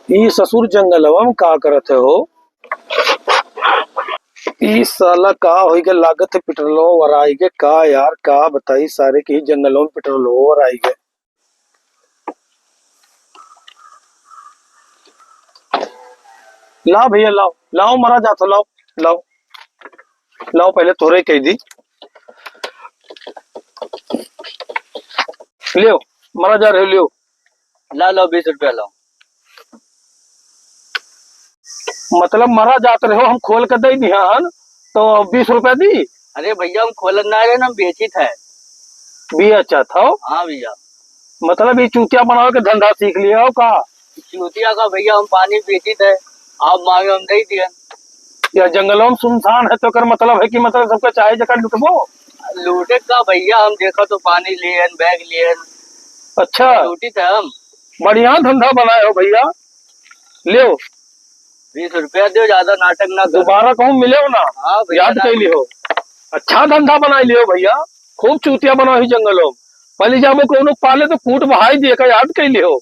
ई ससुर जंगलवा में का करत है हो। ई साला का होई के लागत है पेट्रोलो वराई के का यार का बताई सारे के ही जंगलों में पेट्रोलो वराई के। लाओ भैया लाओ लाओ मरा जाता लाओ लाओ लाओ पहले तोरे कह दी लियो मरा जा रहे हो लियो। ला लो 20 रुपया लो। मतलब मरा जाते रहो हम खोल के दे दिहन तो 20 रुपया दी। अरे भैया हम खोलन ना रहे ना, हम बेची थे। भी अच्छा था। हाँ भैया। मतलब ये चूतिया बनाओ के धंधा सीख लिया हो का। चूतिया का भैया हम पानी बेची थे, आप मांगे हम दे दिए। या जंगलों में सुनसान है तो कर मतलब है कि मतलब सबका चाहे जगह लुटबो। लूटे का भैया, हम देखा तो पानी लिए बैग लिए। अच्छा लूटी थे हम। बढ़िया धंधा बनाए हो भैया लियो। 20 रुपया दो, ज्यादा नाटक ना करो। दोबारा कहूँ मिले हो ना। हाँ भैया याद कर लियो। अच्छा धंधा बनाई लियो भैया। खूब चूतिया बनाओ ही जंगलों में। पहले जब कोनो पाले तो कूट बहाई दिए का याद कर लियो।